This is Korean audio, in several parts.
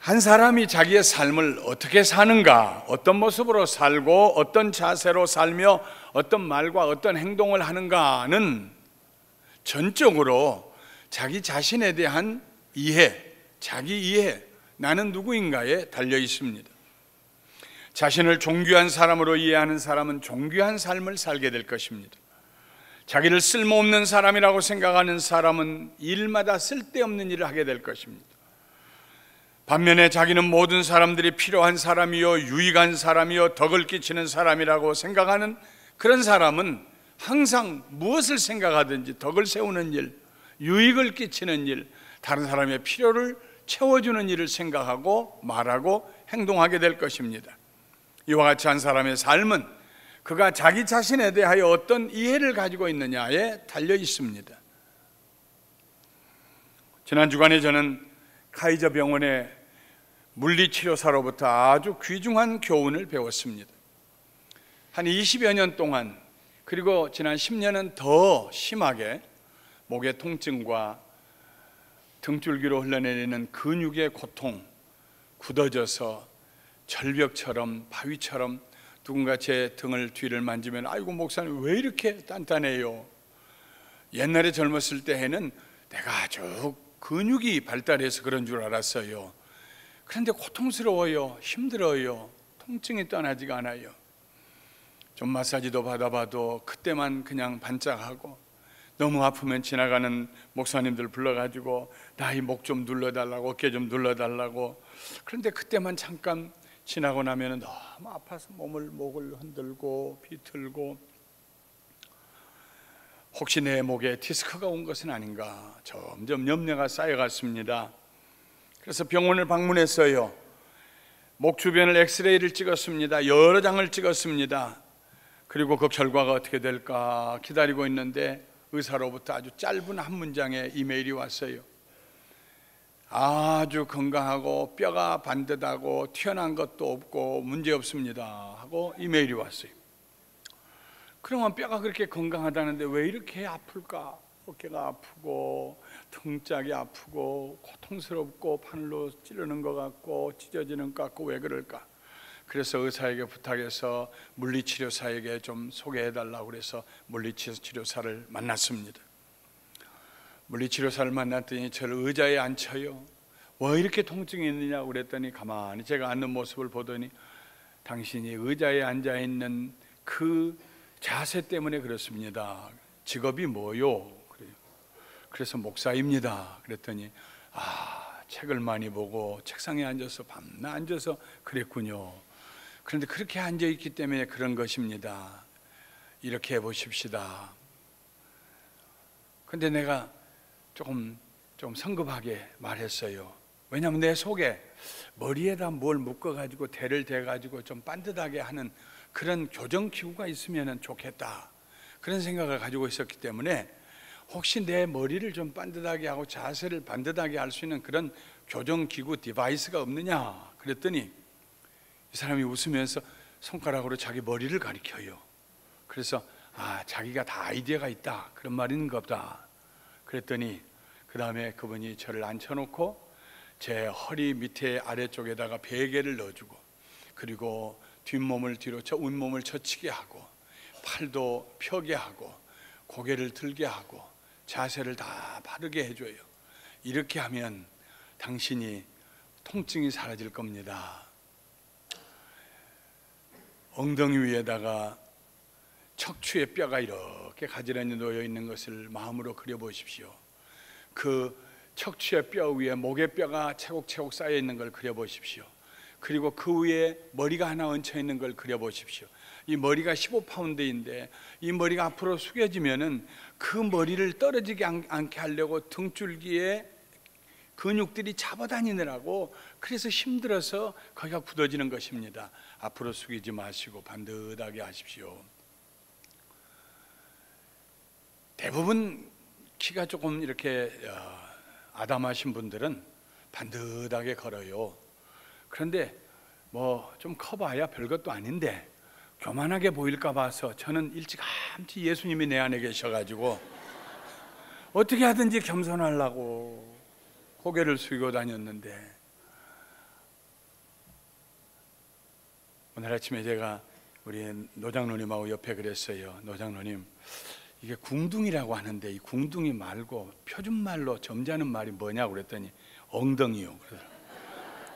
한 사람이 자기의 삶을 어떻게 사는가, 어떤 모습으로 살고 어떤 자세로 살며 어떤 말과 어떤 행동을 하는가는 전적으로 자기 자신에 대한 이해, 자기 이해, 나는 누구인가에 달려 있습니다. 자신을 존귀한 사람으로 이해하는 사람은 존귀한 삶을 살게 될 것입니다. 자기를 쓸모없는 사람이라고 생각하는 사람은 일마다 쓸데없는 일을 하게 될 것입니다. 반면에 자기는 모든 사람들이 필요한 사람이요, 유익한 사람이요, 덕을 끼치는 사람이라고 생각하는 그런 사람은 항상 무엇을 생각하든지 덕을 세우는 일, 유익을 끼치는 일, 다른 사람의 필요를 채워주는 일을 생각하고 말하고 행동하게 될 것입니다. 이와 같이 한 사람의 삶은 그가 자기 자신에 대하여 어떤 이해를 가지고 있느냐에 달려 있습니다. 지난 주간에 저는 카이저 병원의 물리치료사로부터 아주 귀중한 교훈을 배웠습니다. 한 20여 년 동안, 그리고 지난 10년은 더 심하게 목의 통증과 등줄기로 흘러내리는 근육의 고통, 굳어져서 절벽처럼 바위처럼 누군가 제 등을 뒤를 만지면 아이고 목사님 왜 이렇게 단단해요? 옛날에 젊었을 때에는 내가 아주 근육이 발달해서 그런 줄 알았어요. 그런데 고통스러워요, 힘들어요, 통증이 떠나지가 않아요. 좀 마사지도 받아봐도 그때만 그냥 반짝하고, 너무 아프면 지나가는 목사님들 불러가지고 나이 목 좀 눌러달라고, 어깨 좀 눌러달라고. 그런데 그때만 잠깐 지나고 나면 너무 아파서 목을 흔들고 비틀고, 혹시 내 목에 디스크가 온 것은 아닌가 점점 염려가 쌓여갔습니다. 그래서 병원을 방문했어요. 목 주변을 엑스레이를 찍었습니다. 여러 장을 찍었습니다. 그리고 그 결과가 어떻게 될까 기다리고 있는데 의사로부터 아주 짧은 한 문장의 이메일이 왔어요. 아주 건강하고 뼈가 반듯하고 튀어나온 것도 없고 문제 없습니다 하고 이메일이 왔어요. 그러면 뼈가 그렇게 건강하다는데 왜 이렇게 아플까? 어깨가 아프고 등짝이 아프고 고통스럽고 바늘로 찌르는 것 같고 찢어지는 것 같고 왜 그럴까? 그래서 의사에게 부탁해서 물리치료사에게 좀 소개해달라고 그래서 물리치료사를 만났습니다. 물리치료사를 만났더니 저를 의자에 앉혀요. 왜 이렇게 통증이 있느냐고 그랬더니 가만히 제가 앉는 모습을 보더니 당신이 의자에 앉아있는 그 자세 때문에 그렇습니다. 직업이 뭐요? 그래서 목사입니다. 그랬더니 책을 많이 보고 책상에 앉아서 밤낮 앉아서 그랬군요. 그런데 그렇게 앉아있기 때문에 그런 것입니다. 이렇게 해보십시다. 근데 내가 좀 성급하게 말했어요. 왜냐하면 내 속에 머리에다 뭘 묶어가지고 대를 대가지고 좀 반듯하게 하는 그런 교정기구가 있으면 좋겠다, 그런 생각을 가지고 있었기 때문에 혹시 내 머리를 좀 반듯하게 하고 자세를 반듯하게 할 수 있는 그런 교정기구 디바이스가 없느냐 그랬더니 이 사람이 웃으면서 손가락으로 자기 머리를 가리켜요. 그래서 자기가 다 아이디어가 있다, 그런 말이 있는 겁니다. 그랬더니 그 다음에 그분이 저를 앉혀놓고 제 허리 밑에 아래쪽에다가 베개를 넣어주고, 그리고 뒷몸을 뒤로 윗몸을 젖히게 하고, 팔도 펴게 하고, 고개를 들게 하고, 자세를 다 바르게 해줘요. 이렇게 하면 당신이 통증이 사라질 겁니다. 엉덩이 위에다가 척추의 뼈가 이렇게 가지런히 놓여 있는 것을 마음으로 그려보십시오. 그 척추의 뼈 위에 목의 뼈가 차곡차곡 쌓여 있는 걸 그려보십시오. 그리고 그 위에 머리가 하나 얹혀 있는 걸 그려보십시오. 이 머리가 15파운드인데 이 머리가 앞으로 숙여지면은 그 머리를 떨어지지 않게 하려고 등줄기에 근육들이 잡아다니느라고, 그래서 힘들어서 거기가 굳어지는 것입니다. 앞으로 숙이지 마시고 반듯하게 하십시오. 대부분 키가 조금 이렇게 아담하신 분들은 반듯하게 걸어요. 그런데 뭐 좀 커봐야 별것도 아닌데 교만하게 보일까 봐서 저는 일찌감치 예수님이 내 안에 계셔가지고 어떻게 하든지 겸손하려고 고개를 숙이고 다녔는데 오늘 아침에 제가 우리 노장로님하고 옆에 그랬어요. 노장로님, 이게 궁둥이라고 하는데 이 궁둥이 말고 표준말로 점잖은 말이 뭐냐고 그랬더니 엉덩이요.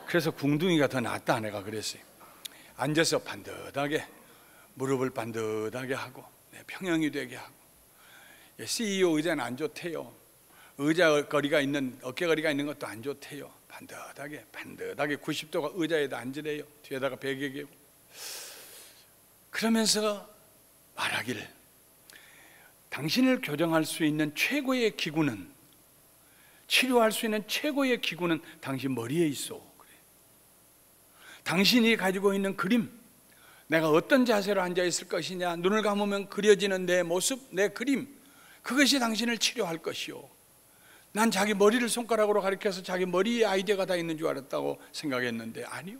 그래서 궁둥이가 더 낫다 내가 그랬어요. 앉아서 반듯하게 무릎을 반듯하게 하고 평형이 되게 하고. CEO 의자는 안 좋대요. 의자거리가 있는, 어깨거리가 있는 것도 안 좋대요. 반듯하게 90도가 의자에다 앉으래요. 뒤에다가 베개 개고. 그러면서 말하기를, 당신을 교정할 수 있는 최고의 기구는, 치료할 수 있는 최고의 기구는 당신 머리에 있어. 그래. 당신이 가지고 있는 그림, 내가 어떤 자세로 앉아 있을 것이냐, 눈을 감으면 그려지는 내 모습, 내 그림, 그것이 당신을 치료할 것이요. 난 자기 머리를 손가락으로 가리켜서 자기 머리에 아이디어가 다 있는 줄 알았다고 생각했는데 아니요.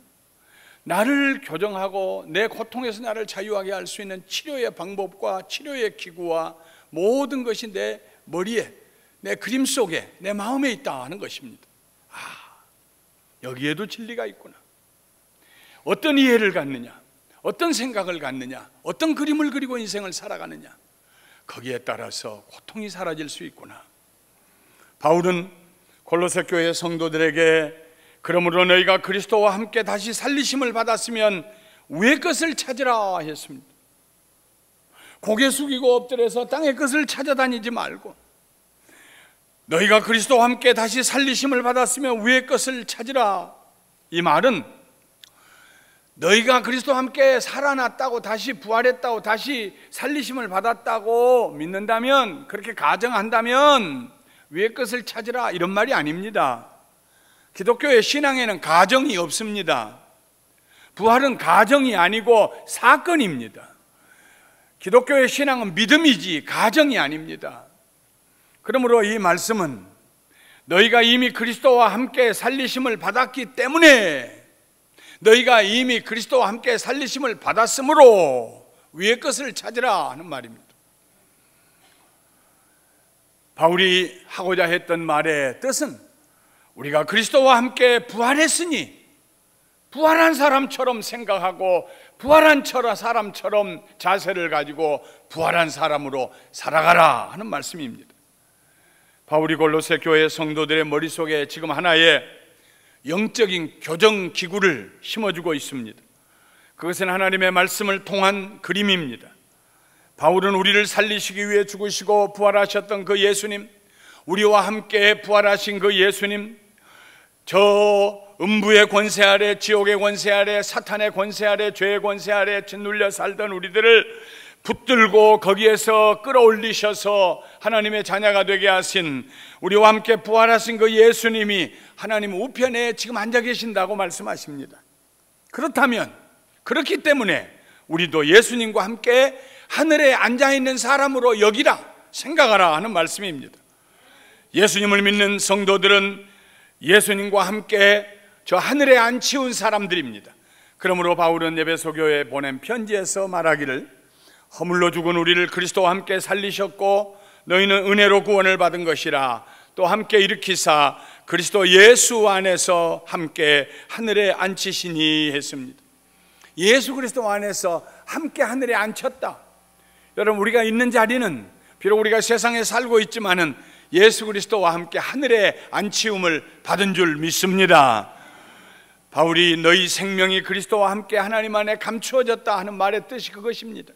나를 교정하고 내 고통에서 나를 자유하게 할 수 있는 치료의 방법과 치료의 기구와 모든 것이 내 머리에, 내 그림 속에, 내 마음에 있다 하는 것입니다. 아, 여기에도 진리가 있구나. 어떤 이해를 갖느냐, 어떤 생각을 갖느냐, 어떤 그림을 그리고 인생을 살아가느냐, 거기에 따라서 고통이 사라질 수 있구나. 바울은 골로새 교회 성도들에게 그러므로 너희가 그리스도와 함께 다시 살리심을 받았으면 위의 것을 찾으라 했습니다. 고개 숙이고 엎드려서 땅의 것을 찾아다니지 말고 너희가 그리스도와 함께 다시 살리심을 받았으면 위의 것을 찾으라. 이 말은 너희가 그리스도와 함께 살아났다고, 다시 부활했다고, 다시 살리심을 받았다고 믿는다면, 그렇게 가정한다면 위의 것을 찾으라, 이런 말이 아닙니다. 기독교의 신앙에는 가정이 없습니다. 부활은 가정이 아니고 사건입니다. 기독교의 신앙은 믿음이지 가정이 아닙니다. 그러므로 이 말씀은 너희가 이미 그리스도와 함께 살리심을 받았기 때문에, 너희가 이미 그리스도와 함께 살리심을 받았으므로 위의 것을 찾으라 하는 말입니다. 바울이 하고자 했던 말의 뜻은 우리가 그리스도와 함께 부활했으니 부활한 사람처럼 생각하고 부활한 사람처럼 자세를 가지고 부활한 사람으로 살아가라 하는 말씀입니다. 바울이 골로새 교회 성도들의 머릿속에 지금 하나의 영적인 교정 기구를 심어주고 있습니다. 그것은 하나님의 말씀을 통한 그림입니다. 바울은 우리를 살리시기 위해 죽으시고 부활하셨던 그 예수님, 우리와 함께 부활하신 그 예수님, 저 음부의 권세 아래, 지옥의 권세 아래, 사탄의 권세 아래, 죄의 권세 아래 짓눌려 살던 우리들을 붙들고 거기에서 끌어올리셔서 하나님의 자녀가 되게 하신, 우리와 함께 부활하신 그 예수님이 하나님 우편에 지금 앉아 계신다고 말씀하십니다. 그렇다면, 그렇기 때문에 우리도 예수님과 함께 하늘에 앉아있는 사람으로 여기라, 생각하라 하는 말씀입니다. 예수님을 믿는 성도들은 예수님과 함께 저 하늘에 앉히운 사람들입니다. 그러므로 바울은 에베소 교회에 보낸 편지에서 말하기를, 허물로 죽은 우리를 그리스도와 함께 살리셨고 너희는 은혜로 구원을 받은 것이라, 또 함께 일으키사 그리스도 예수 안에서 함께 하늘에 앉히시니 했습니다. 예수 그리스도 안에서 함께 하늘에 앉혔다. 여러분, 우리가 있는 자리는 비록 우리가 세상에 살고 있지만은 예수 그리스도와 함께 하늘에 앉히움을 받은 줄 믿습니다. 바울이 너희 생명이 그리스도와 함께 하나님 안에 감추어졌다 하는 말의 뜻이 그것입니다.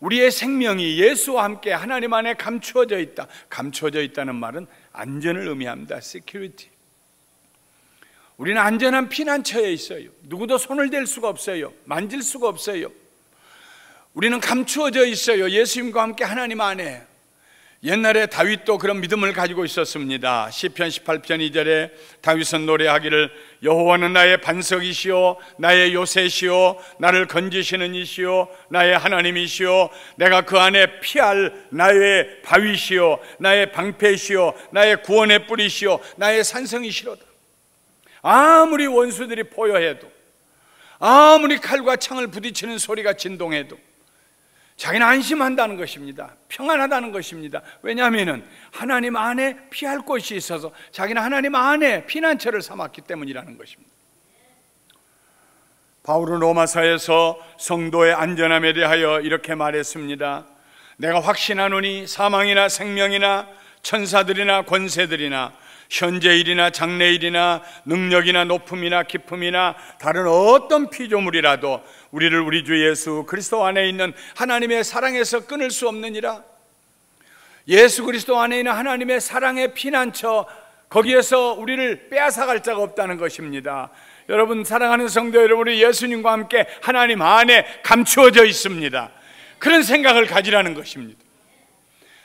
우리의 생명이 예수와 함께 하나님 안에 감추어져 있다. 감추어져 있다는 말은 안전을 의미합니다. security. 우리는 안전한 피난처에 있어요. 누구도 손을 댈 수가 없어요. 만질 수가 없어요. 우리는 감추어져 있어요. 예수님과 함께 하나님 안에. 옛날에 다윗도 그런 믿음을 가지고 있었습니다. 시편 18편 2절에 다윗은 노래하기를, 여호와는 나의 반석이시오 나의 요새시오 나를 건지시는 이시오 나의 하나님이시오, 내가 그 안에 피할 나의 바위시오 나의 방패시오 나의 구원의 뿌리시오 나의 산성이시로다. 아무리 원수들이 포효해도, 아무리 칼과 창을 부딪히는 소리가 진동해도 자기는 안심한다는 것입니다. 평안하다는 것입니다. 왜냐하면 하나님 안에 피할 곳이 있어서 자기는 하나님 안에 피난처를 삼았기 때문이라는 것입니다. 바울은 로마서에서 성도의 안전함에 대하여 이렇게 말했습니다. 내가 확신하노니 사망이나 생명이나 천사들이나 권세들이나 현재일이나 장래일이나 능력이나 높음이나 깊음이나 다른 어떤 피조물이라도 우리를 우리 주 예수 그리스도 안에 있는 하나님의 사랑에서 끊을 수 없느니라. 예수 그리스도 안에 있는 하나님의 사랑의 피난처, 거기에서 우리를 빼앗아갈 자가 없다는 것입니다. 여러분, 사랑하는 성도 여러분이 예수님과 함께 하나님 안에 감추어져 있습니다. 그런 생각을 가지라는 것입니다.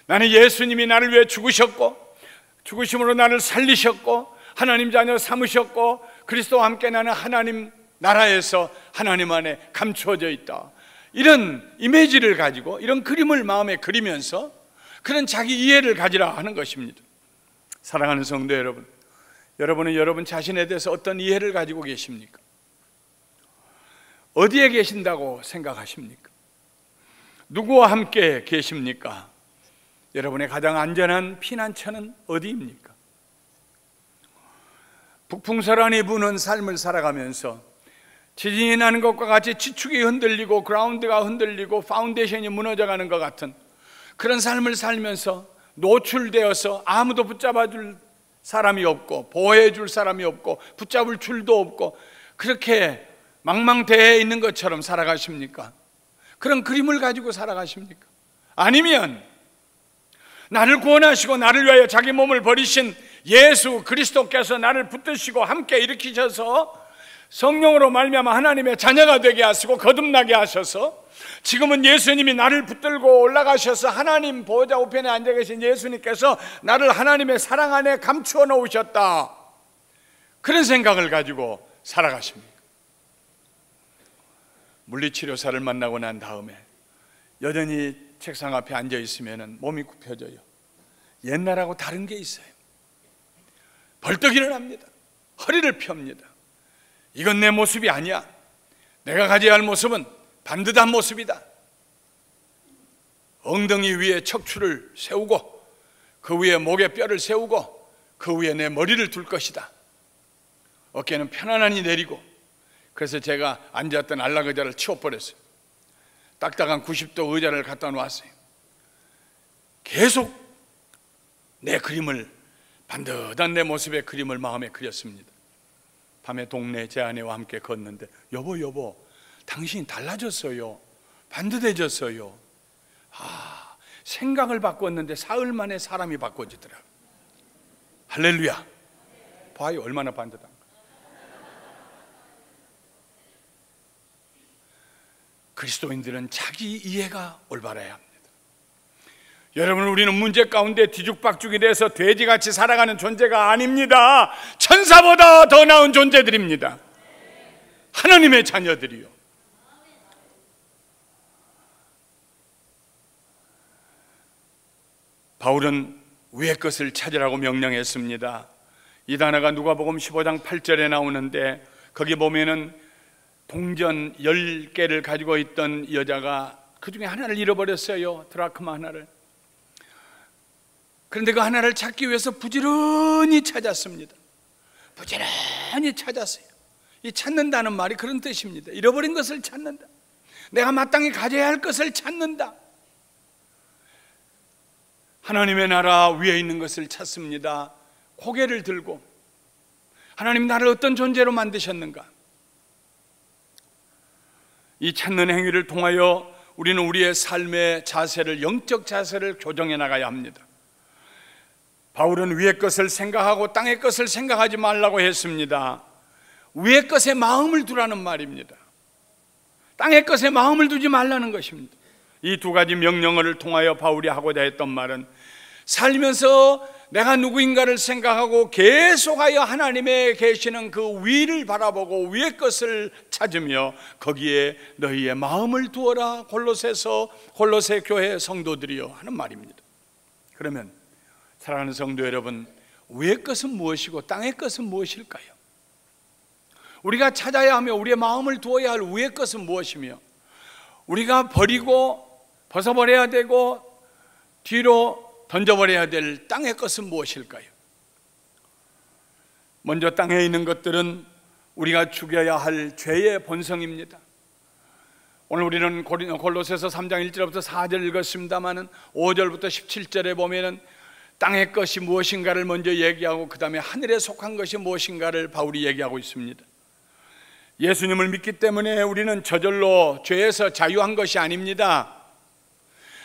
나는 예수님이 나를 위해 죽으셨고 죽으심으로 나를 살리셨고 하나님 자녀 삼으셨고 그리스도와 함께 나는 하나님 나라에서 하나님 안에 감추어져 있다. 이런 이미지를 가지고 이런 그림을 마음에 그리면서 그런 자기 이해를 가지라 하는 것입니다. 사랑하는 성도 여러분, 여러분은 여러분 자신에 대해서 어떤 이해를 가지고 계십니까? 어디에 계신다고 생각하십니까? 누구와 함께 계십니까? 여러분의 가장 안전한 피난처는 어디입니까? 북풍설안이 부는 삶을 살아가면서 지진이 나는 것과 같이 지축이 흔들리고 그라운드가 흔들리고 파운데이션이 무너져가는 것 같은 그런 삶을 살면서 노출되어서 아무도 붙잡아줄 사람이 없고 보호해줄 사람이 없고 붙잡을 줄도 없고 그렇게 망망대해에 있는 것처럼 살아가십니까? 그런 그림을 가지고 살아가십니까? 아니면 나를 구원하시고 나를 위하여 자기 몸을 버리신 예수 그리스도께서 나를 붙드시고 함께 일으키셔서 성령으로 말미암아 하나님의 자녀가 되게 하시고 거듭나게 하셔서 지금은 예수님이 나를 붙들고 올라가셔서 하나님 보호자 우편에 앉아 계신 예수님께서 나를 하나님의 사랑 안에 감추어 놓으셨다, 그런 생각을 가지고 살아가십니까? 물리치료사를 만나고 난 다음에 여전히 책상 앞에 앉아 있으면 몸이 굽혀져요. 옛날하고 다른 게 있어요. 벌떡 일어납니다. 허리를 펴니다. 이건 내 모습이 아니야. 내가 가져야 할 모습은 반듯한 모습이다. 엉덩이 위에 척추를 세우고 그 위에 목에 뼈를 세우고 그 위에 내 머리를 둘 것이다. 어깨는 편안하니 내리고. 그래서 제가 앉았던 안락의자를 치워버렸어요. 딱딱한 90도 의자를 갖다 놓았어요. 계속 내 그림을, 반듯한 내 모습의 그림을 마음에 그렸습니다. 밤에 동네 제 아내와 함께 걷는데 여보 당신이 달라졌어요. 반듯해졌어요. 생각을 바꿨는데 사흘 만에 사람이 바꿔지더라고요. 할렐루야. 봐요, 얼마나 반듯한가. 그리스도인들은 자기 이해가 올바라야 합니다. 여러분, 우리는 문제 가운데 뒤죽박죽이 돼서 돼지같이 살아가는 존재가 아닙니다. 천사보다 더 나은 존재들입니다. 하나님의 자녀들이요. 바울은 위의 것을 찾으라고 명령했습니다. 이 단어가 누가복음 15장 8절에 나오는데 거기 보면은 동전 10개를 가지고 있던 여자가 그 중에 하나를 잃어버렸어요. 드라크마 하나를. 그런데 그 하나를 찾기 위해서 부지런히 찾았습니다. 부지런히 찾았어요. 이 찾는다는 말이 그런 뜻입니다. 잃어버린 것을 찾는다. 내가 마땅히 가져야 할 것을 찾는다. 하나님의 나라 위에 있는 것을 찾습니다. 고개를 들고 하나님 나를 어떤 존재로 만드셨는가? 이 찾는 행위를 통하여 우리는 우리의 삶의 자세를, 영적 자세를 교정해 나가야 합니다. 바울은 위의 것을 생각하고 땅의 것을 생각하지 말라고 했습니다. 위의 것에 마음을 두라는 말입니다. 땅의 것에 마음을 두지 말라는 것입니다. 이 두 가지 명령어를 통하여 바울이 하고자 했던 말은 살면서 내가 누구인가를 생각하고 계속하여 하나님의 계시는 그 위를 바라보고 위의 것을 찾으며 거기에 너희의 마음을 두어라. 골로새 교회 성도들이여 하는 말입니다. 그러면 사랑하는 성도 여러분, 위의 것은 무엇이고 땅의 것은 무엇일까요? 우리가 찾아야 하며 우리의 마음을 두어야 할 위의 것은 무엇이며 우리가 버리고 벗어버려야 되고 뒤로 던져버려야 될 땅의 것은 무엇일까요? 먼저 땅에 있는 것들은 우리가 죽여야 할 죄의 본성입니다. 오늘 우리는 골로새서 3장 1절부터 4절 읽었습니다마는 5절부터 17절에 보면은 땅의 것이 무엇인가를 먼저 얘기하고 그 다음에 하늘에 속한 것이 무엇인가를 바울이 얘기하고 있습니다. 예수님을 믿기 때문에 우리는 저절로 죄에서 자유한 것이 아닙니다.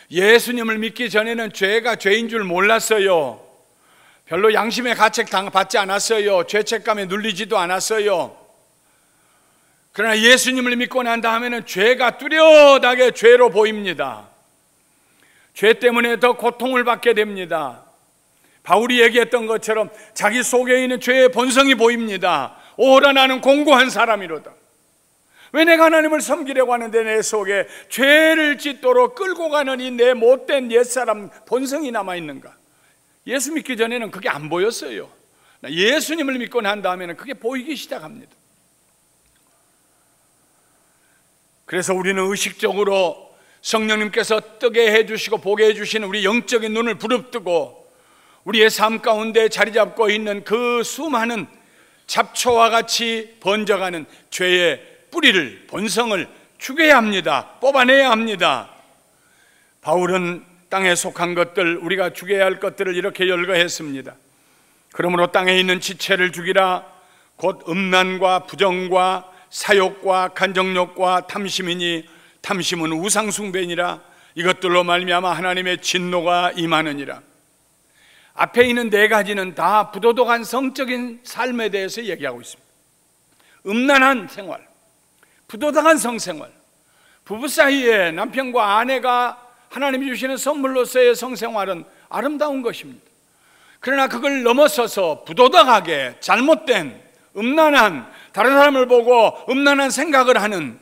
예수님을 믿기 전에는 죄가 죄인 줄 몰랐어요. 별로 양심의 가책 받지 않았어요. 죄책감에 눌리지도 않았어요. 그러나 예수님을 믿고 난 다음에는 죄가 뚜렷하게 죄로 보입니다. 죄 때문에 더 고통을 받게 됩니다. 바울이 얘기했던 것처럼 자기 속에 있는 죄의 본성이 보입니다. 오라 나는 공고한 사람이로다. 왜 내가 하나님을 섬기려고 하는데 내 속에 죄를 짓도록 끌고 가는 이 내 못된 옛사람 본성이 남아있는가? 예수 믿기 전에는 그게 안 보였어요. 예수님을 믿고 난 다음에는 그게 보이기 시작합니다. 그래서 우리는 의식적으로 성령님께서 뜨게 해주시고 보게 해주시는 우리 영적인 눈을 부릅뜨고 우리의 삶 가운데 자리 잡고 있는 그 수많은 잡초와 같이 번져가는 죄의 뿌리를, 본성을 죽여야 합니다. 뽑아내야 합니다. 바울은 땅에 속한 것들, 우리가 죽여야 할 것들을 이렇게 열거했습니다. 그러므로 땅에 있는 지체를 죽이라. 곧 음란과 부정과 사욕과 간정욕과 탐심이니 탐심은 우상숭배니라. 이것들로 말미암아 하나님의 진노가 임하느니라. 앞에 있는 네 가지는 다 부도덕한 성적인 삶에 대해서 얘기하고 있습니다. 음란한 생활, 부도덕한 성생활, 부부 사이에 남편과 아내가 하나님이 주시는 선물로서의 성생활은 아름다운 것입니다. 그러나 그걸 넘어서서 부도덕하게 잘못된 음란한, 다른 사람을 보고 음란한 생각을 하는,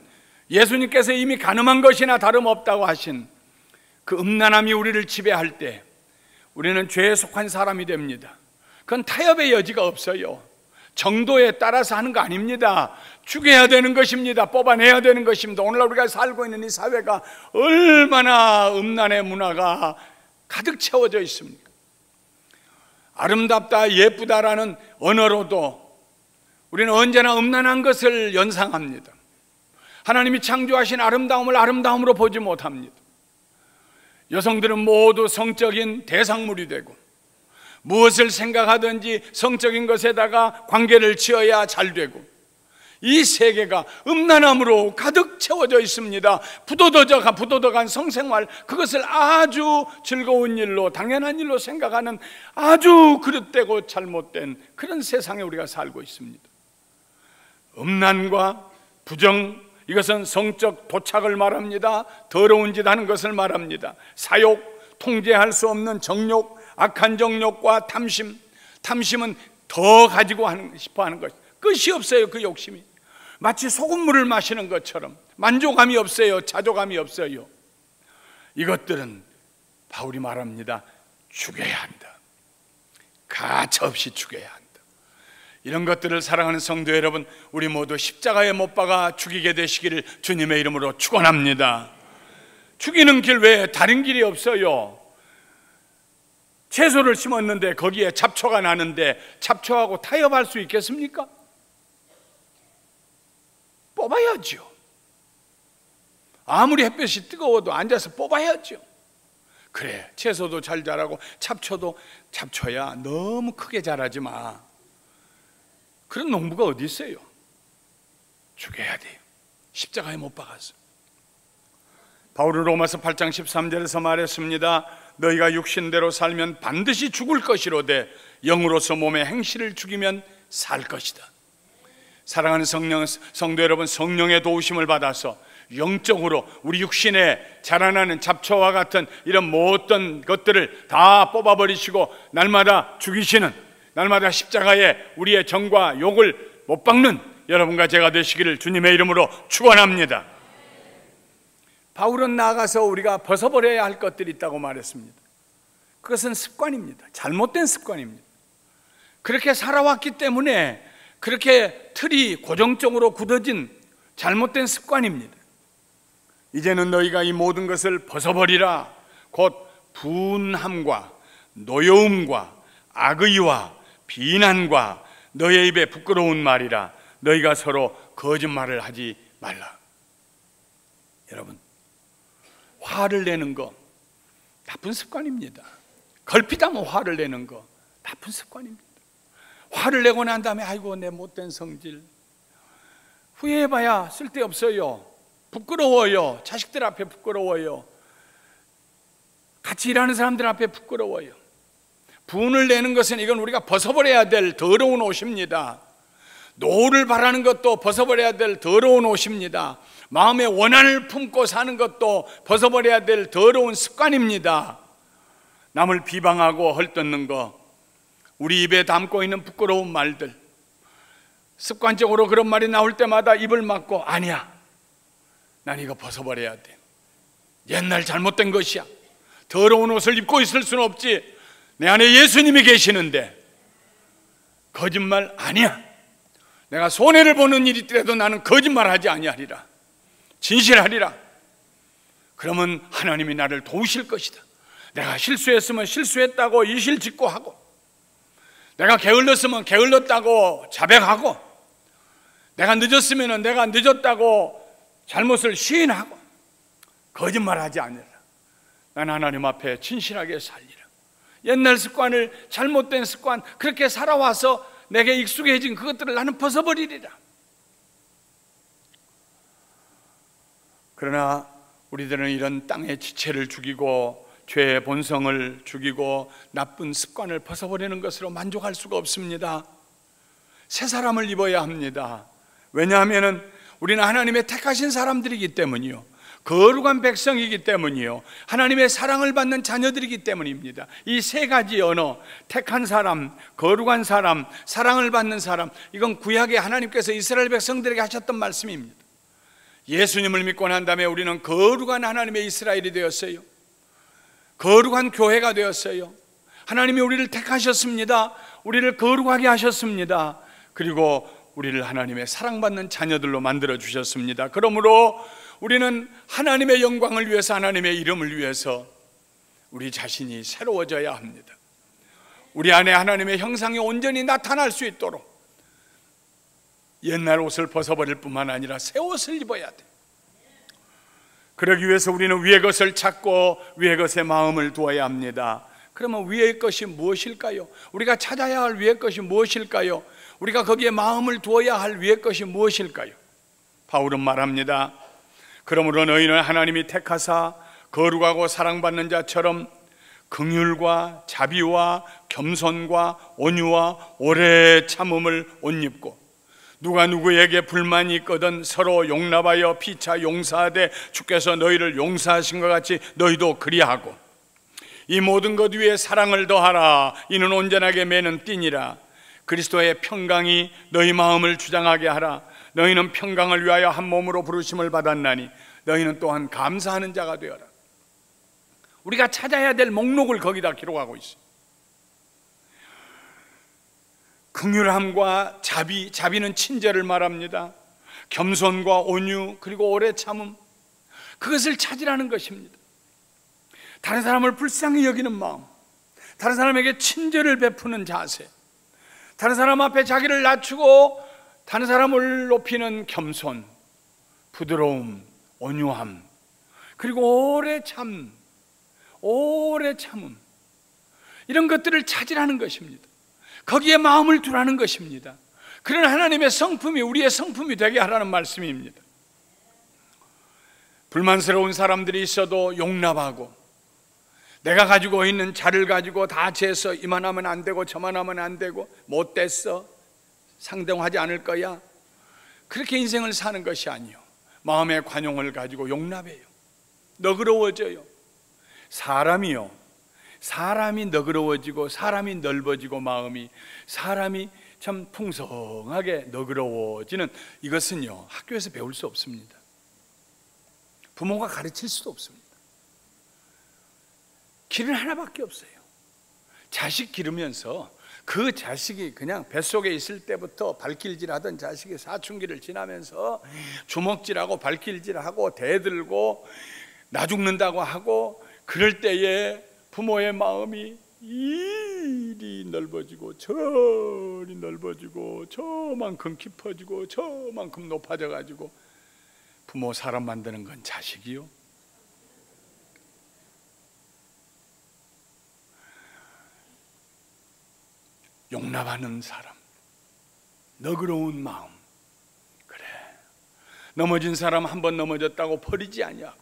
예수님께서 이미 간음한 것이나 다름없다고 하신 그 음란함이 우리를 지배할 때 우리는 죄에 속한 사람이 됩니다. 그건 타협의 여지가 없어요. 정도에 따라서 하는 거 아닙니다. 죽여야 되는 것입니다. 뽑아내야 되는 것입니다. 오늘날 우리가 살고 있는 이 사회가 얼마나 음란의 문화가 가득 채워져 있습니까? 아름답다, 예쁘다라는 언어로도 우리는 언제나 음란한 것을 연상합니다. 하나님이 창조하신 아름다움을 아름다움으로 보지 못합니다. 여성들은 모두 성적인 대상물이 되고 무엇을 생각하든지 성적인 것에다가 관계를 지어야 잘 되고, 이 세계가 음란함으로 가득 채워져 있습니다. 부도덕한 성생활, 그것을 아주 즐거운 일로, 당연한 일로 생각하는 아주 그릇되고 잘못된 그런 세상에 우리가 살고 있습니다. 음란과 부정, 이것은 성적 도착을 말합니다. 더러운 짓 하는 것을 말합니다. 사욕, 통제할 수 없는 정욕, 악한 정욕과 탐심, 탐심은 더 가지고 싶어 하는 것, 끝이 없어요. 그 욕심이 마치 소금물을 마시는 것처럼 만족감이 없어요. 자족감이 없어요. 이것들은 바울이 말합니다. 죽여야 한다. 가차없이 죽여야 한다. 이런 것들을 사랑하는 성도 여러분, 우리 모두 십자가에 못 박아 죽이게 되시기를 주님의 이름으로 축원합니다. 죽이는 길 외에 다른 길이 없어요. 채소를 심었는데 거기에 잡초가 나는데 잡초하고 타협할 수 있겠습니까? 뽑아야죠. 아무리 햇볕이 뜨거워도 앉아서 뽑아야죠. 그래, 채소도 잘 자라고 잡초도 잡초야 너무 크게 자라지 마. 그런 농부가 어디 있어요? 죽여야 돼요. 십자가에 못 박아서. 바울은 로마서 8장 13절에서 말했습니다. 너희가 육신대로 살면 반드시 죽을 것이로되 영으로서 몸의 행실을 죽이면 살 것이다. 사랑하는 성도 여러분, 성령의 도우심을 받아서 영적으로 우리 육신에 자라나는 잡초와 같은 이런 모든 것들을 다 뽑아버리시고 날마다 죽이시는, 날마다 십자가에 우리의 정과 욕을 못 박는 여러분과 제가 되시기를 주님의 이름으로 축원합니다. 바울은 나아가서 우리가 벗어버려야 할 것들이 있다고 말했습니다. 그것은 습관입니다. 잘못된 습관입니다. 그렇게 살아왔기 때문에 그렇게 틀이 고정적으로 굳어진 잘못된 습관입니다. 이제는 너희가 이 모든 것을 벗어버리라. 곧 분함과 노여움과 악의와 비난과 너의 입에 부끄러운 말이라. 너희가 서로 거짓말을 하지 말라. 여러분, 화를 내는 거 나쁜 습관입니다. 걸핏하면 화를 내는 거 나쁜 습관입니다. 화를 내고 난 다음에 아이고 내 못된 성질, 후회해봐야 쓸데없어요. 부끄러워요. 자식들 앞에 부끄러워요. 같이 일하는 사람들 앞에 부끄러워요. 분을 내는 것은 이건 우리가 벗어버려야 될 더러운 옷입니다. 노를 바라는 것도 벗어버려야 될 더러운 옷입니다. 마음의 원한을 품고 사는 것도 벗어버려야 될 더러운 습관입니다. 남을 비방하고 헐뜯는 거, 우리 입에 담고 있는 부끄러운 말들, 습관적으로 그런 말이 나올 때마다 입을 막고 아니야, 난 이거 벗어버려야 돼. 옛날 잘못된 것이야. 더러운 옷을 입고 있을 수는 없지. 내 안에 예수님이 계시는데. 거짓말 아니야. 내가 손해를 보는 일이 있더라도 나는 거짓말하지 아니하리라. 진실하리라. 그러면 하나님이 나를 도우실 것이다. 내가 실수했으면 실수했다고 이실직고하고, 내가 게을렀으면 게을렀다고 자백하고, 내가 늦었으면 내가 늦었다고 잘못을 시인하고, 거짓말하지 않으라. 난 하나님 앞에 진실하게 살리라. 옛날 습관을, 잘못된 습관, 그렇게 살아와서 내게 익숙해진 그것들을 나는 벗어버리리라. 그러나 우리들은 이런 땅의 지체를 죽이고 죄의 본성을 죽이고 나쁜 습관을 벗어버리는 것으로 만족할 수가 없습니다. 새 사람을 입어야 합니다. 왜냐하면 우리는 하나님의 택하신 사람들이기 때문이요, 거룩한 백성이기 때문이요, 하나님의 사랑을 받는 자녀들이기 때문입니다. 이 세 가지 언어, 택한 사람, 거룩한 사람, 사랑을 받는 사람, 이건 구약에 하나님께서 이스라엘 백성들에게 하셨던 말씀입니다. 예수님을 믿고 난 다음에 우리는 거룩한 하나님의 이스라엘이 되었어요. 거룩한 교회가 되었어요. 하나님이 우리를 택하셨습니다. 우리를 거룩하게 하셨습니다. 그리고 우리를 하나님의 사랑받는 자녀들로 만들어 주셨습니다. 그러므로 우리는 하나님의 영광을 위해서, 하나님의 이름을 위해서 우리 자신이 새로워져야 합니다. 우리 안에 하나님의 형상이 온전히 나타날 수 있도록 옛날 옷을 벗어버릴 뿐만 아니라 새 옷을 입어야 돼. 그러기 위해서 우리는 위의 것을 찾고 위의 것에 마음을 두어야 합니다. 그러면 위의 것이 무엇일까요? 우리가 찾아야 할 위의 것이 무엇일까요? 우리가 거기에 마음을 두어야 할 위의 것이 무엇일까요? 바울은 말합니다. 그러므로 너희는 하나님이 택하사 거룩하고 사랑받는 자처럼 긍휼과 자비와 겸손과 온유와 오래 참음을 옷 입고, 누가 누구에게 불만이 있거든 서로 용납하여 피차 용서하되 주께서 너희를 용서하신 것 같이 너희도 그리하고, 이 모든 것 위에 사랑을 더하라. 이는 온전하게 매는 띠니라. 그리스도의 평강이 너희 마음을 주장하게 하라. 너희는 평강을 위하여 한 몸으로 부르심을 받았나니 너희는 또한 감사하는 자가 되어라. 우리가 찾아야 될 목록을 거기다 기록하고 있어요. 긍휼함과 자비, 자비는 친절을 말합니다. 겸손과 온유, 그리고 오래 참음, 그것을 찾으라는 것입니다. 다른 사람을 불쌍히 여기는 마음, 다른 사람에게 친절을 베푸는 자세, 다른 사람 앞에 자기를 낮추고 다른 사람을 높이는 겸손, 부드러움, 온유함, 그리고 오래 참음, 이런 것들을 찾으라는 것입니다. 거기에 마음을 두라는 것입니다. 그런 하나님의 성품이 우리의 성품이 되게 하라는 말씀입니다. 불만스러운 사람들이 있어도 용납하고, 내가 가지고 있는 자를 가지고 다 재서 이만하면 안 되고 저만하면 안 되고 못됐어, 상대하지 않을 거야, 그렇게 인생을 사는 것이 아니요, 마음의 관용을 가지고 용납해요. 너그러워져요. 사람이 너그러워지고 사람이 넓어지고 마음이, 사람이 참 풍성하게 너그러워지는 이것은요, 학교에서 배울 수 없습니다. 부모가 가르칠 수도 없습니다. 길은 하나밖에 없어요. 자식 기르면서 그 자식이 그냥 뱃속에 있을 때부터 발길질하던 자식이 사춘기를 지나면서 주먹질하고 발길질하고 대들고 나 죽는다고 하고, 그럴 때에 부모의 마음이 이리 넓어지고 저리 넓어지고 저만큼 깊어지고 저만큼 높아져 가지고 부모 사람 만드는 건 자식이요. 용납하는 사람, 너그러운 마음. 그래, 넘어진 사람 한 번 넘어졌다고 버리지 아니하고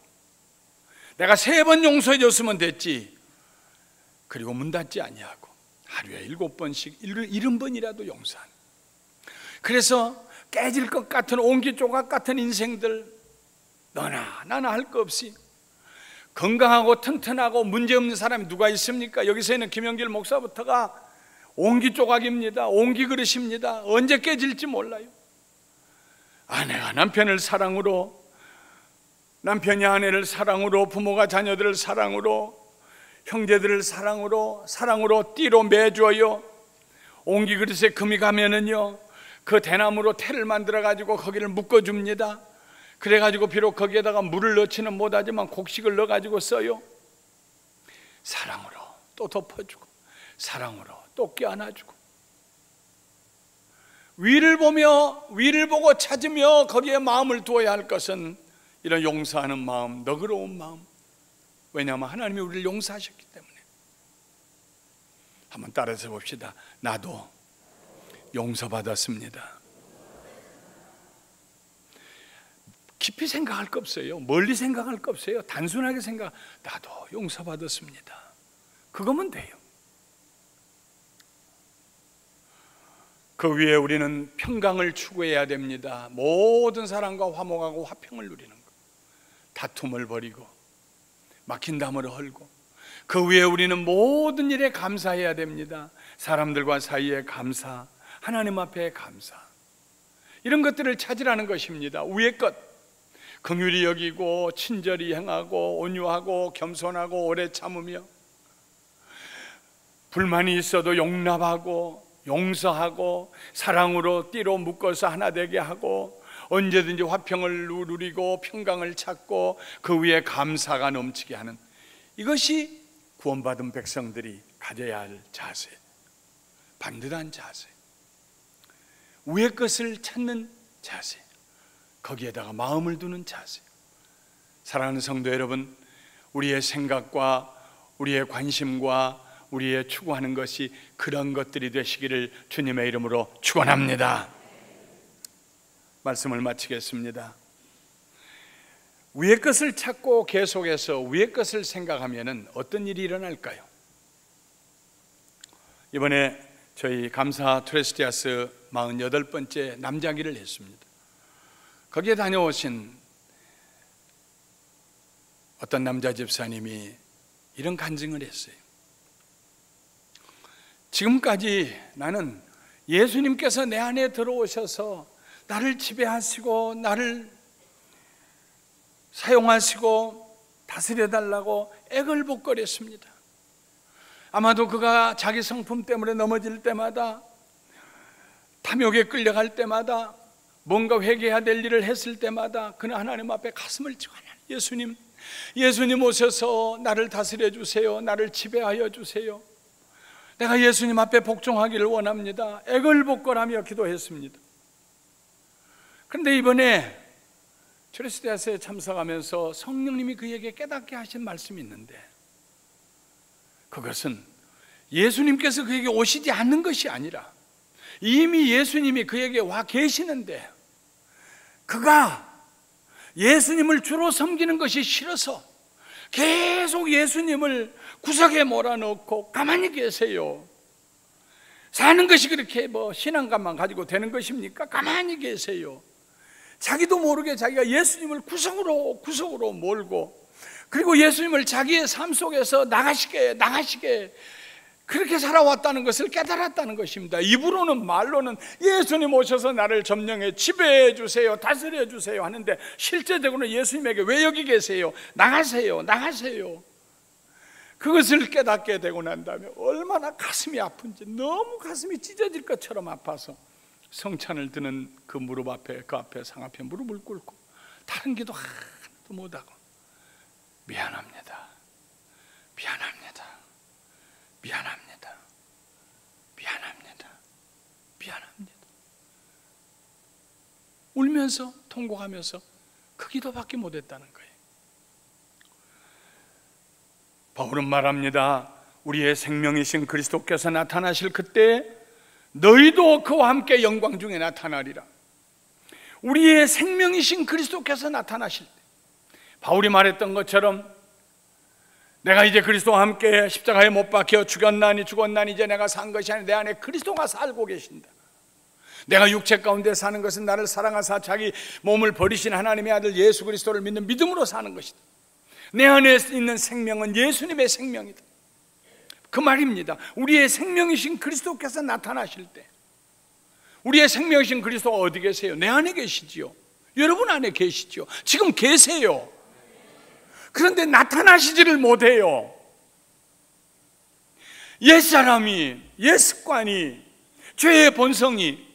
내가 3번 용서해 줬으면 됐지. 그리고 문 닫지 아니하고 하루에 7번씩 70번이라도 용서하는. 그래서 깨질 것 같은 옹기 조각 같은 인생들 너나 나나 할 거 없이 건강하고 튼튼하고 문제없는 사람이 누가 있습니까? 여기서 있는 김영길 목사부터가 옹기 조각입니다. 옹기 그릇입니다. 언제 깨질지 몰라요. 아내가 남편을 사랑으로, 남편이 아내를 사랑으로, 부모가 자녀들을 사랑으로, 형제들을 사랑으로 띠로 매줘요. 옹기 그릇에 금이 가면은요, 그 대나무로 테를 만들어 가지고 거기를 묶어줍니다. 그래 가지고 비록 거기에다가 물을 넣지는 못하지만 곡식을 넣어 가지고 써요. 사랑으로 또 덮어주고 사랑으로 또 껴안아주고, 위를 보고 찾으며 거기에 마음을 두어야 할 것은 이런 용서하는 마음, 너그러운 마음. 왜냐하면 하나님이 우리를 용서하셨기 때문에. 한번 따라서 봅시다. 나도 용서받았습니다. 깊이 생각할 거 없어요. 멀리 생각할 거 없어요. 단순하게 나도 용서받았습니다. 그거면 돼요. 그 위에 우리는 평강을 추구해야 됩니다. 모든 사람과 화목하고 화평을 누리는 것, 다툼을 버리고 막힌 담을 헐고, 그 위에 우리는 모든 일에 감사해야 됩니다. 사람들과 사이에 감사, 하나님 앞에 감사, 이런 것들을 찾으라는 것입니다. 위의 것, 긍휼히 여기고 친절히 행하고 온유하고 겸손하고 오래 참으며, 불만이 있어도 용납하고 용서하고 사랑으로 띠로 묶어서 하나 되게 하고, 언제든지 화평을 누리고 평강을 찾고 그 위에 감사가 넘치게 하는, 이것이 구원받은 백성들이 가져야 할 자세, 반듯한 자세, 위의 것을 찾는 자세, 거기에다가 마음을 두는 자세. 사랑하는 성도 여러분, 우리의 생각과 우리의 관심과 우리의 추구하는 것이 그런 것들이 되시기를 주님의 이름으로 축원합니다. 말씀을 마치겠습니다. 위의 것을 찾고 계속해서 위의 것을 생각하면 어떤 일이 일어날까요? 이번에 저희 감사 트레스티아스 48번째 남자기를 했습니다. 거기에 다녀오신 어떤 남자 집사님이 이런 간증을 했어요. 지금까지 나는 예수님께서 내 안에 들어오셔서 나를 지배하시고 나를 사용하시고 다스려달라고 애걸복걸했습니다. 아마도 그가 자기 성품 때문에 넘어질 때마다, 탐욕에 끌려갈 때마다, 뭔가 회개해야 될 일을 했을 때마다 그는 하나님 앞에 가슴을 치고, 예수님 오셔서 나를 다스려 주세요. 나를 지배하여 주세요. 내가 예수님 앞에 복종하기를 원합니다. 애걸복걸하며 기도했습니다. 그런데 이번에 트레스티아스에 참석하면서 성령님이 그에게 깨닫게 하신 말씀이 있는데, 그것은 예수님께서 그에게 오시지 않는 것이 아니라 이미 예수님이 그에게 와 계시는데, 그가 예수님을 주로 섬기는 것이 싫어서 계속 예수님을 구석에 몰아넣고 가만히 계세요. 사는 것이 그렇게 신앙감만 가지고 되는 것입니까? 가만히 계세요. 자기도 모르게 자기가 예수님을 구석으로 몰고, 그리고 예수님을 자기의 삶 속에서 나가시게 그렇게 살아왔다는 것을 깨달았다는 것입니다. 입으로는, 말로는 예수님 오셔서 나를 점령해 지배해 주세요, 다스려 주세요 하는데, 실제적으로는 예수님에게 왜 여기 계세요? 나가세요. 그것을 깨닫게 되고 난 다음에 얼마나 가슴이 아픈지, 너무 가슴이 찢어질 것처럼 아파서 성찬을 드는 그 무릎 앞에, 그 앞에 상 앞에 무릎을 꿇고 다른 기도 하나도 못하고, 미안합니다. 미안합니다. 미안합니다. 미안합니다. 울면서 통곡하면서 그 기도밖에 못했다는 거예요. 바울은 말합니다. 우리의 생명이신 그리스도께서 나타나실 그때 너희도 그와 함께 영광 중에 나타나리라. 우리의 생명이신 그리스도께서 나타나실 때, 바울이 말했던 것처럼 내가 이제 그리스도와 함께 십자가에 못 박혀 죽었나니 이제 내가 산 것이 아니라 내 안에 그리스도가 살고 계신다. 내가 육체 가운데 사는 것은 나를 사랑하사 자기 몸을 버리신 하나님의 아들 예수 그리스도를 믿는 믿음으로 사는 것이다. 내 안에 있는 생명은 예수님의 생명이다. 그 말입니다. 우리의 생명이신 그리스도께서 나타나실 때, 우리의 생명이신 그리스도가 어디 계세요? 내 안에 계시지요. 여러분 안에 계시지요. 지금 계세요. 그런데 나타나시지를 못해요. 옛사람이, 옛습관이, 죄의 본성이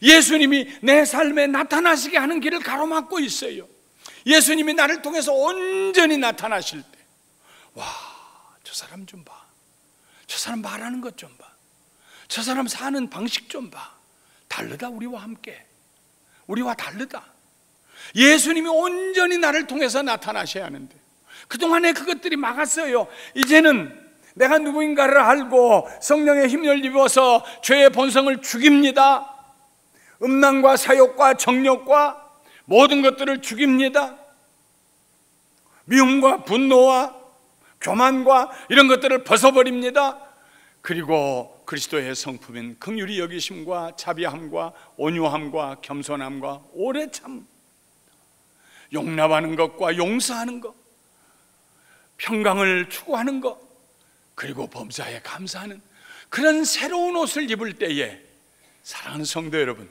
예수님이 내 삶에 나타나시게 하는 길을 가로막고 있어요. 예수님이 나를 통해서 온전히 나타나실 때, 와, 저 사람 좀 봐. 저 사람 말하는 것 좀 봐. 저 사람 사는 방식 좀 봐. 다르다. 우리와 함께. 우리와 다르다. 예수님이 온전히 나를 통해서 나타나셔야 하는데 그동안에 그것들이 막았어요. 이제는 내가 누구인가를 알고 성령의 힘을 입어서 죄의 본성을 죽입니다. 음란과 사욕과 정욕과 모든 것들을 죽입니다. 미움과 분노와 교만과 이런 것들을 벗어버립니다. 그리고 그리스도의 성품인 긍휼히 여기심과 자비함과 온유함과 겸손함과 오래 참, 용납하는 것과 용서하는 것, 평강을 추구하는 것, 그리고 범사에 감사하는 그런 새로운 옷을 입을 때에, 사랑하는 성도 여러분,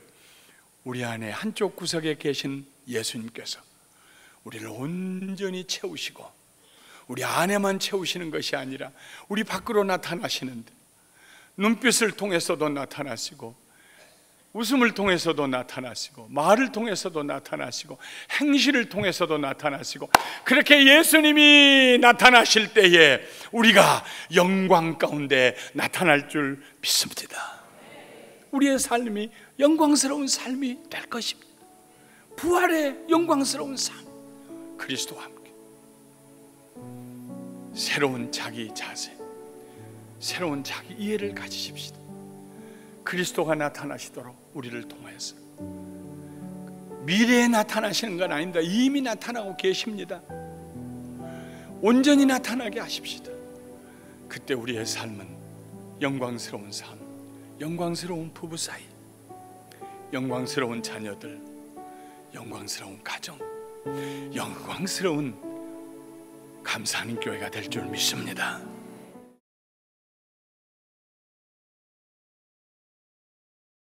우리 안에 한쪽 구석에 계신 예수님께서 우리를 온전히 채우시고, 우리 안에만 채우시는 것이 아니라 우리 밖으로 나타나시는데, 눈빛을 통해서도 나타나시고, 웃음을 통해서도 나타나시고, 말을 통해서도 나타나시고, 행실을 통해서도 나타나시고, 그렇게 예수님이 나타나실 때에 우리가 영광 가운데 나타날 줄 믿습니다. 우리의 삶이 영광스러운 삶이 될 것입니다. 부활의 영광스러운 삶, 그리스도와 함께 새로운 자기 자세, 새로운 자기 이해를 가지십시다. 그리스도가 나타나시도록 우리를 통해서, 미래에 나타나시는 건 아닙니다. 이미 나타나고 계십니다. 온전히 나타나게 하십시다. 그때 우리의 삶은 영광스러운 삶, 영광스러운 부부 사이, 영광스러운 자녀들, 영광스러운 가정, 영광스러운 감사하는 교회가 될 줄 믿습니다.